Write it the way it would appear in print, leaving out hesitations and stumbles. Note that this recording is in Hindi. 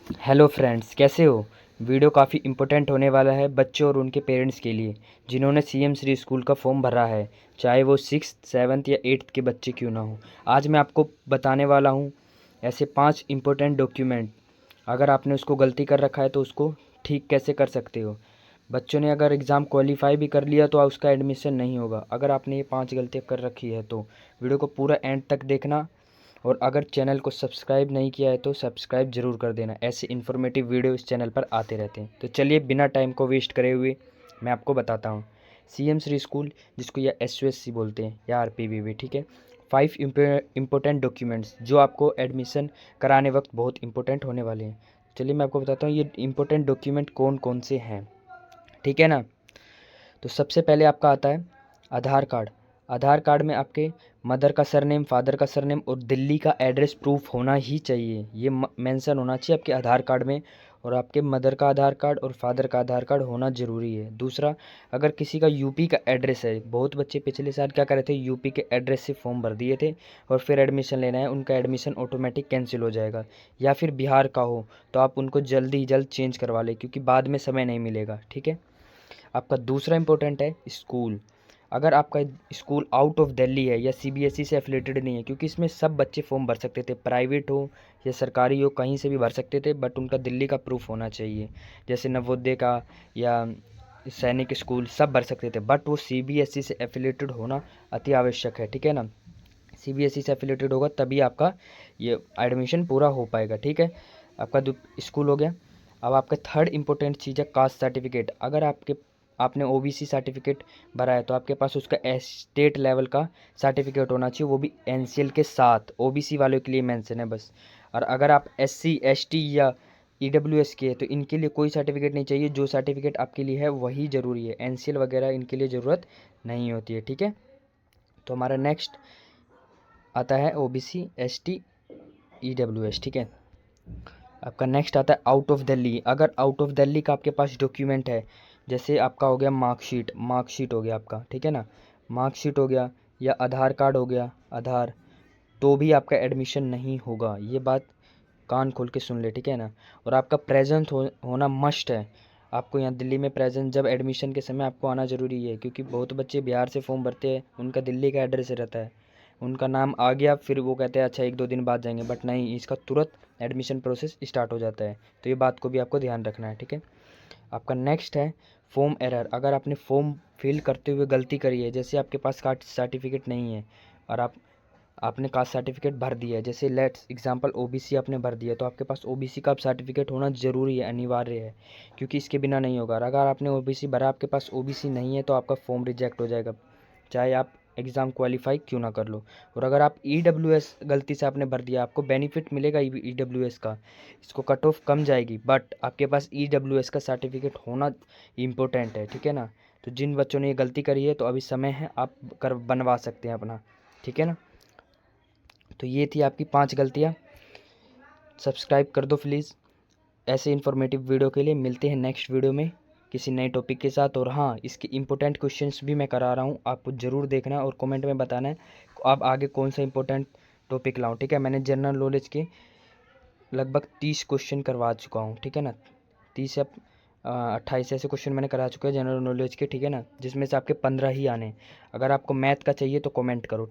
हेलो फ्रेंड्स, कैसे हो। वीडियो काफ़ी इम्पोर्टेंट होने वाला है बच्चों और उनके पेरेंट्स के लिए जिन्होंने सीएम श्री स्कूल का फॉर्म भरा है, चाहे वो 6th 7th या 8th के बच्चे क्यों ना हो। आज मैं आपको बताने वाला हूँ ऐसे 5 इम्पोर्टेंट डॉक्यूमेंट। अगर आपने उसको गलती कर रखा है तो उसको ठीक कैसे कर सकते हो। बच्चों ने अगर एग्ज़ाम क्वालिफाई भी कर लिया तो उसका एडमिशन नहीं होगा। अगर आपने ये 5 गलतियाँ कर रखी है तो वीडियो को पूरा एंड तक देखना। और अगर चैनल को सब्सक्राइब नहीं किया है तो सब्सक्राइब ज़रूर कर देना। ऐसे इन्फॉर्मेटिव वीडियो इस चैनल पर आते रहते हैं। तो चलिए बिना टाइम को वेस्ट करे हुए मैं आपको बताता हूँ। सीएम श्री स्कूल, जिसको या एसयूएससी बोलते हैं या आरपीवीवी, ठीक है। 5 इम्पोर्टेंट डॉक्यूमेंट्स जो आपको एडमिशन कराने वक्त बहुत इंपॉर्टेंट होने वाले हैं। चलिए मैं आपको बताता हूँ ये इंपॉर्टेंट डॉक्यूमेंट कौन कौन से हैं, ठीक है ना। तो सबसे पहले आपका आता है आधार कार्ड। आधार कार्ड में आपके मदर का सरनेम, फादर का सरनेम और दिल्ली का एड्रेस प्रूफ होना ही चाहिए। ये मेंशन होना चाहिए आपके आधार कार्ड में। और आपके मदर का आधार कार्ड और फादर का आधार कार्ड होना ज़रूरी है। दूसरा, अगर किसी का यूपी का एड्रेस है, बहुत बच्चे पिछले साल क्या कर रहे थे, यूपी के एड्रेस से फॉर्म भर दिए थे और फिर एडमिशन लेना है, उनका एडमिशन ऑटोमेटिक कैंसिल हो जाएगा। या फिर बिहार का हो तो आप उनको जल्दी ही जल्द चेंज करवा लें, क्योंकि बाद में समय नहीं मिलेगा, ठीक है। आपका दूसरा इंपॉर्टेंट है स्कूल। अगर आपका स्कूल आउट ऑफ दिल्ली है या सीबीएसई से एफिलेटेड नहीं है, क्योंकि इसमें सब बच्चे फॉर्म भर सकते थे, प्राइवेट हो या सरकारी हो, कहीं से भी भर सकते थे, बट उनका दिल्ली का प्रूफ होना चाहिए। जैसे नवोदय का या सैनिक स्कूल सब भर सकते थे, बट वो सीबीएसई से एफिलेटेड होना अति आवश्यक है, ठीक है ना। सीबीएसई से एफिलेटेड होगा तभी आपका ये एडमिशन पूरा हो पाएगा, ठीक है। आपका स्कूल हो गया। अब आपका थर्ड इंपॉर्टेंट चीज़ है कास्ट सर्टिफिकेट। अगर आपने ओबीसी सर्टिफिकेट भरा है तो आपके पास उसका स्टेट लेवल का सर्टिफिकेट होना चाहिए, वो भी एनसीएल के साथ। ओबीसी वालों के लिए मेंशन है बस। और अगर आप एससी एसटी या ईडब्ल्यूएस के है तो इनके लिए कोई सर्टिफिकेट नहीं चाहिए। जो सर्टिफिकेट आपके लिए है वही ज़रूरी है, एनसीएल वगैरह इनके लिए ज़रूरत नहीं होती है, ठीक है। तो हमारा नेक्स्ट आता है ओबीसी एसटी ईडब्ल्यूएस, ठीक है। आपका नेक्स्ट आता है आउट ऑफ दिल्ली। अगर आउट ऑफ दिल्ली का आपके पास डॉक्यूमेंट है, जैसे आपका हो गया मार्कशीट हो गया आपका, ठीक है ना। मार्कशीट हो गया या आधार कार्ड हो गया, आधार, तो भी आपका एडमिशन नहीं होगा। ये बात कान खोल के सुन ले, ठीक है ना। और आपका प्रेजेंट होना मस्ट है। आपको यहाँ दिल्ली में प्रेजेंट, जब एडमिशन के समय आपको आना ज़रूरी है, क्योंकि बहुत बच्चे बिहार से फॉर्म भरते हैं, उनका दिल्ली का एड्रेस रहता है, उनका नाम आ गया, फिर वो कहते हैं अच्छा 1-2 दिन बाद जाएंगे, बट नहीं, इसका तुरंत एडमिशन प्रोसेस स्टार्ट हो जाता है। तो ये बात को भी आपको ध्यान रखना है, ठीक है। आपका नेक्स्ट है फॉर्म एरर। अगर आपने फॉर्म फिल करते हुए गलती करी है, जैसे आपके पास कास्ट सर्टिफिकेट नहीं है और आपने कास्ट सर्टिफिकेट भर दिया है, जैसे लेट्स एग्जांपल ओबीसी आपने भर दिया, तो आपके पास ओबीसी का सर्टिफिकेट होना ज़रूरी है, अनिवार्य है, क्योंकि इसके बिना नहीं होगा। और अगर आपने ओबीसी भरा, आपके पास ओबीसी नहीं है, तो आपका फॉर्म रिजेक्ट हो जाएगा, चाहे आप एग्ज़ाम क्वालिफाई क्यों ना कर लो। और अगर आप ईडब्ल्यूएस गलती से आपने भर दिया, आपको बेनिफिट मिलेगा ईडब्ल्यूएस का, इसको कट ऑफ कम जाएगी, बट आपके पास ईडब्ल्यूएस का सर्टिफिकेट होना इम्पोर्टेंट है, ठीक है ना। तो जिन बच्चों ने ये गलती करी है तो अभी समय है, आप कर बनवा सकते हैं अपना, ठीक है ना। तो ये थी आपकी 5 गलतियाँ। सब्सक्राइब कर दो प्लीज़। ऐसे इन्फॉर्मेटिव वीडियो के लिए मिलते हैं नेक्स्ट वीडियो में किसी नए टॉपिक के साथ। और हाँ, इसके इंपॉर्टेंट क्वेश्चंस भी मैं करा रहा हूँ, आपको ज़रूर देखना है और कमेंट में बताना है आप आगे कौन सा इंपॉर्टेंट टॉपिक लाऊं, ठीक है। मैंने जनरल नॉलेज के लगभग 30 क्वेश्चन करवा चुका हूँ, ठीक है ना। 30 या 28 ऐसे क्वेश्चन मैंने करा चुके हैं जनरल नॉलेज के, ठीक है ना, जिसमें से आपके 15 ही आने। अगर आपको मैथ का चाहिए तो कमेंट करो।